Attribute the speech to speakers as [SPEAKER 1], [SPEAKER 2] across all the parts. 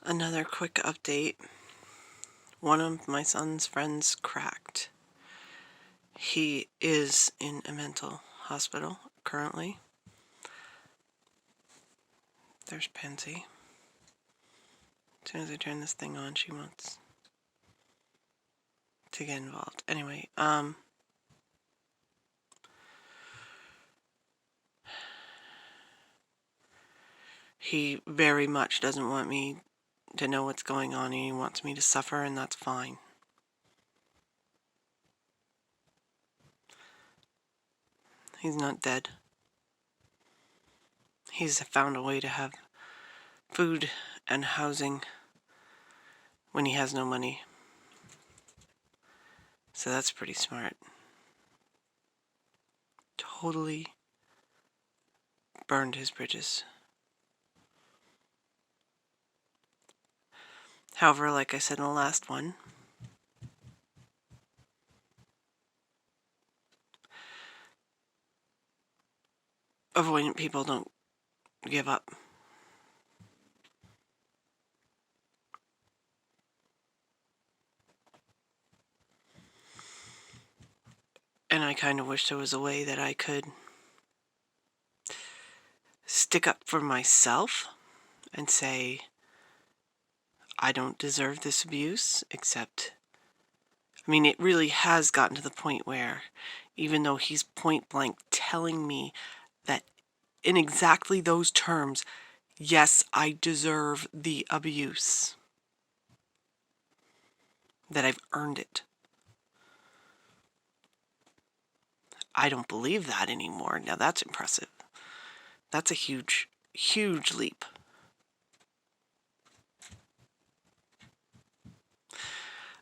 [SPEAKER 1] Another quick update. One of my son's friends cracked. He is in a mental hospital currently. There's Pansy. As soon as I turn this thing on, she wants to get involved. Anyway, he very much doesn't want me to know what's going on, and he wants me to suffer, and that's fine. He's not dead. He's found a way to have food and housing when he has no money. So that's pretty smart. Totally burned his bridges. However, like I said in the last one, avoidant people don't give up. And I kind of wish there was a way that I could stick up for myself and say, I don't deserve this abuse, except, I mean, it really has gotten to the point where, even though he's point blank telling me that in exactly those terms, yes, I deserve the abuse, that I've earned it. I don't believe that anymore. Now that's impressive. That's a huge, huge leap.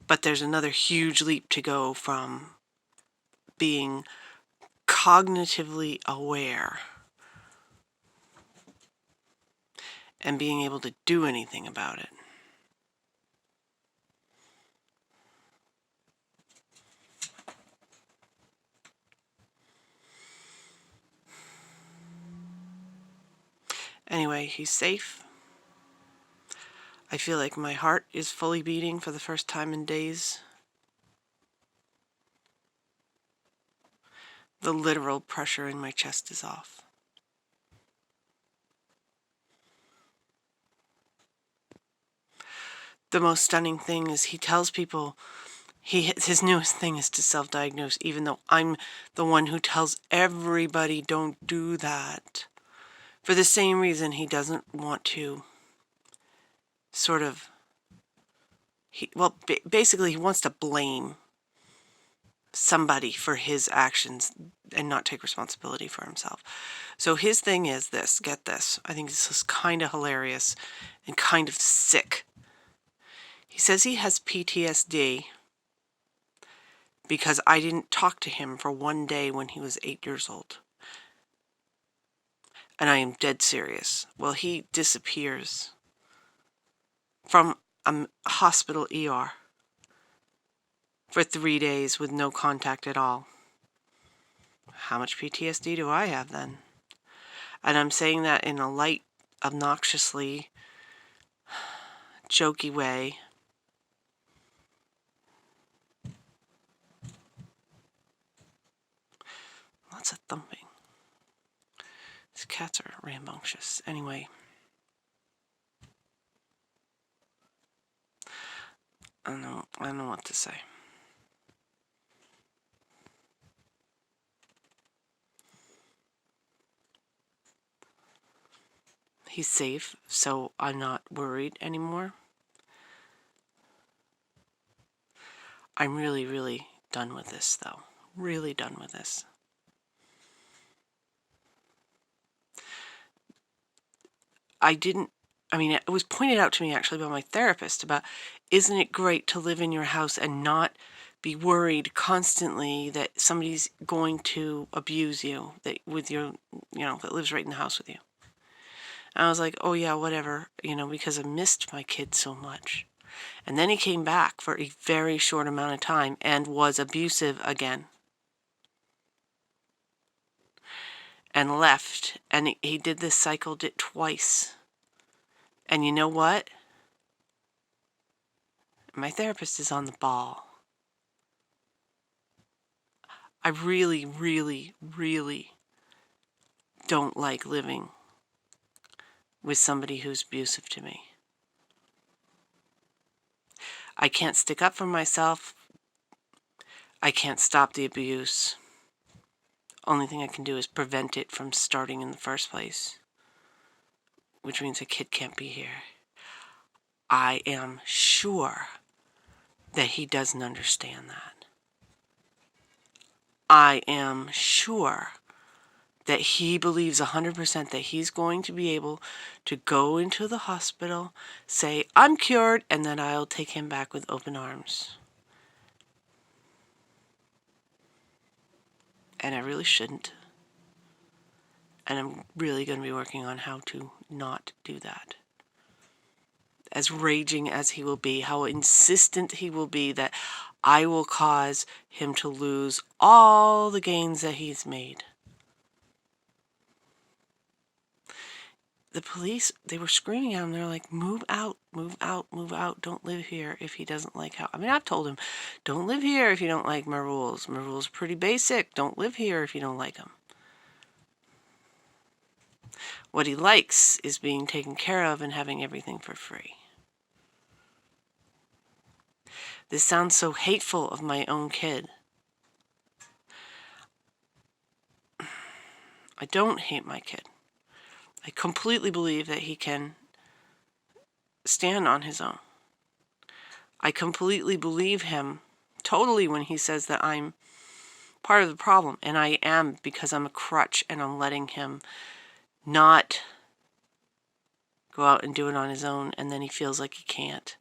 [SPEAKER 1] But there's another huge leap to go from being cognitively aware and being able to do anything about it. Anyway, he's safe. I feel like my heart is fully beating for the first time in days. The literal pressure in my chest is off. The most stunning thing is he tells people his newest thing is to self-diagnose, even though I'm the one who tells everybody don't do that. For the same reason he doesn't want to sort of, basically he wants to blame somebody for his actions and not take responsibility for himself. So his thing is this, get this, I think this is kind of hilarious and kind of sick. He says he has PTSD because I didn't talk to him for one day when he was 8 years old. And I am dead serious. Well, he disappears from a hospital ER for 3 days with no contact at all. How much PTSD do I have then? And I'm saying that in a light, obnoxiously jokey way. Lots of thumping. These cats are rambunctious. Anyway. I don't know what to say. He's safe, so I'm not worried anymore. I'm really, really done with this, though. Really done with this. It was pointed out to me actually by my therapist about, isn't it great to live in your house and not be worried constantly that somebody's going to abuse you, that lives right in the house with you. And I was like, oh yeah, whatever, because I missed my kid so much. And then he came back for a very short amount of time and was abusive again. And left. And he did this cycle twice. And you know what? My therapist is on the ball. I really, really, really don't like living with somebody who's abusive to me. I can't stick up for myself. I can't stop the abuse. Only thing I can do is prevent it from starting in the first place, which means a kid can't be here. I am sure that he doesn't understand that. I am sure that he believes 100% that he's going to be able to go into the hospital, say, I'm cured, and then I'll take him back with open arms. And I really shouldn't. And I'm really going to be working on how to not do that. As raging as he will be, how insistent he will be that I will cause him to lose all the gains that he's made. The police, they were screaming at him. They're like, move out, move out, move out. Don't live here if he doesn't like how... I mean, I've told him, don't live here if you don't like my rules. My rules are pretty basic. Don't live here if you don't like them. What he likes is being taken care of and having everything for free. This sounds so hateful of my own kid. I don't hate my kid. I completely believe that he can stand on his own. I completely believe him totally when he says that I'm part of the problem, and I am, because I'm a crutch and I'm letting him not go out and do it on his own, and then he feels like he can't.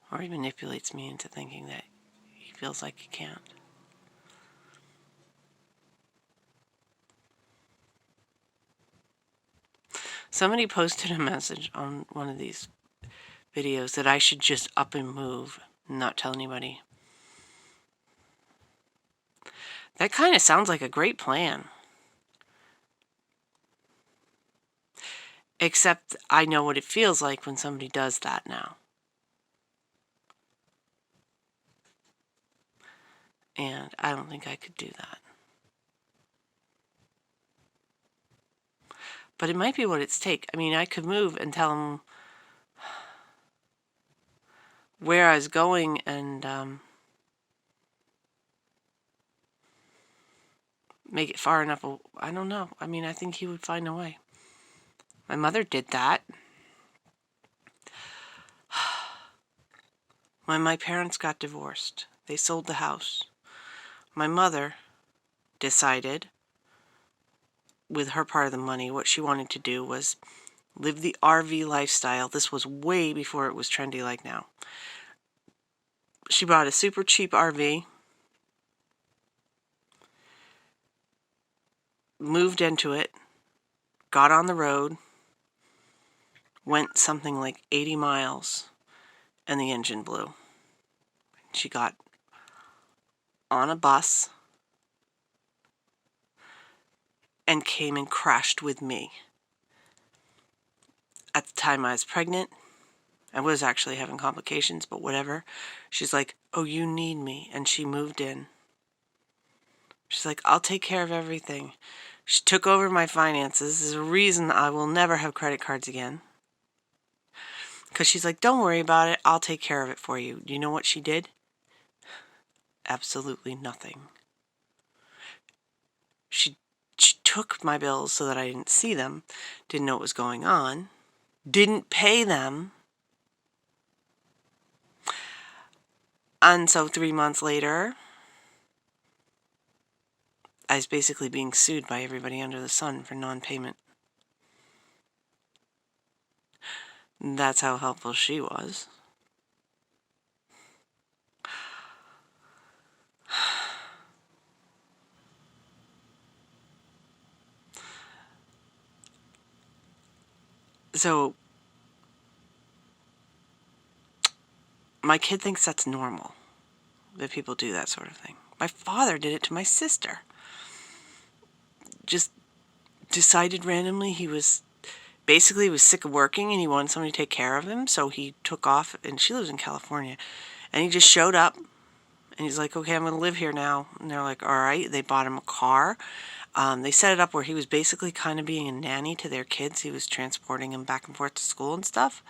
[SPEAKER 1] Or he manipulates me into thinking that he feels like he can't. Somebody posted a message on one of these videos that I should just up and move and not tell anybody. That kind of sounds like a great plan. Except I know what it feels like when somebody does that now. And I don't think I could do that. But it might be what it's take. I mean, I could move and tell him where I was going and make it far enough. I don't know. I mean, I think he would find a way. My mother did that. When my parents got divorced, they sold the house. My mother decided, with her part of the money, what she wanted to do was live the RV lifestyle. This was way before it was trendy like now. She bought a super cheap RV, moved into it, got on the road, went something like 80 miles, and the engine blew. She got on a bus and came and crashed with me. At the time I was pregnant. I was actually having complications, but whatever. She's like, oh, you need me. And she moved in. She's like, I'll take care of everything. She took over my finances. There's a reason I will never have credit cards again. Because she's like, don't worry about it. I'll take care of it for you. Do you know what she did? Absolutely nothing. She took my bills so that I didn't see them, didn't know what was going on, didn't pay them. And so 3 months later, I was basically being sued by everybody under the sun for non-payment. That's how helpful she was. So, my kid thinks that's normal, that people do that sort of thing. My father did it to my sister. Just decided randomly he was basically was sick of working and he wanted somebody to take care of him, so he took off, and she lives in California, and he just showed up, and he's like, okay, I'm going to live here now. And they're like, all right. They bought him a car. They set it up where he was basically kind of being a nanny to their kids. He was transporting them back and forth to school and stuff.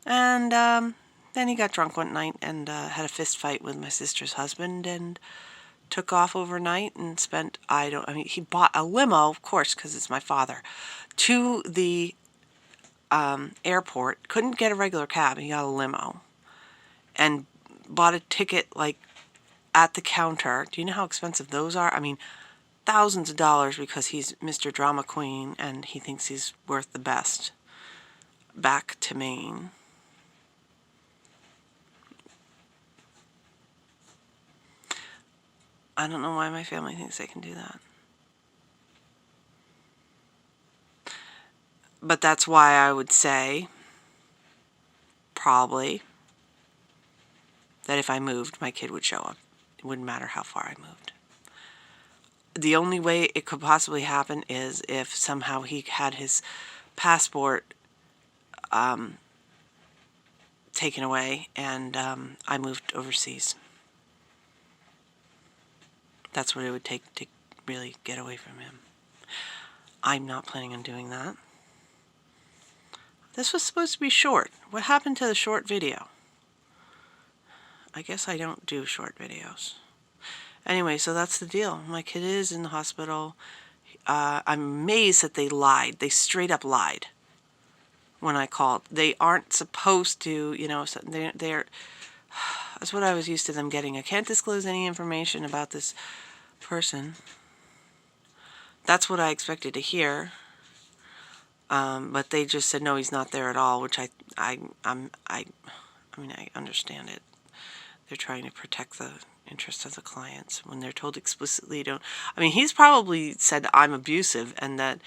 [SPEAKER 1] And then he got drunk one night and had a fist fight with my sister's husband and took off overnight and spent, he bought a limo, of course, because it's my father, to the airport. Couldn't get a regular cab. He got a limo and bought a ticket like at the counter. Do you know how expensive those are? I mean, thousands of dollars, because he's Mr. Drama Queen and he thinks he's worth the best. Back to Maine. I don't know why my family thinks they can do that. But that's why I would say, probably, that if I moved, my kid would show up. It wouldn't matter how far I moved. The only way it could possibly happen is if somehow he had his passport taken away and I moved overseas. That's what it would take to really get away from him. I'm not planning on doing that. This was supposed to be short. What happened to the short video? I guess I don't do short videos. Anyway, so that's the deal. My kid is in the hospital. I'm amazed that they lied. They straight up lied when I called. They aren't supposed to, they're that's what I was used to them getting. I can't disclose any information about this person. That's what I expected to hear. But they just said, no, he's not there at all, which I understand it. They're trying to protect the interests of the clients when they're told explicitly don't. He's probably said I'm abusive and that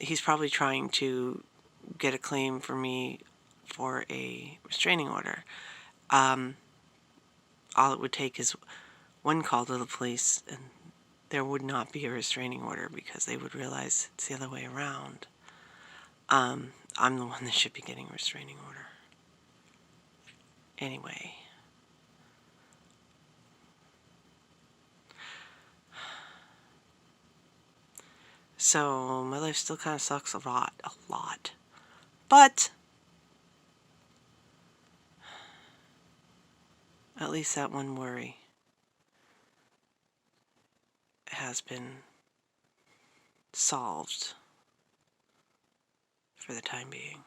[SPEAKER 1] he's probably trying to get a claim for me for a restraining order. All it would take is one call to the police and there would not be a restraining order because they would realize it's the other way around. I'm the one that should be getting a restraining order. Anyway. So my life still kind of sucks a lot. But at least that one worry has been solved for the time being.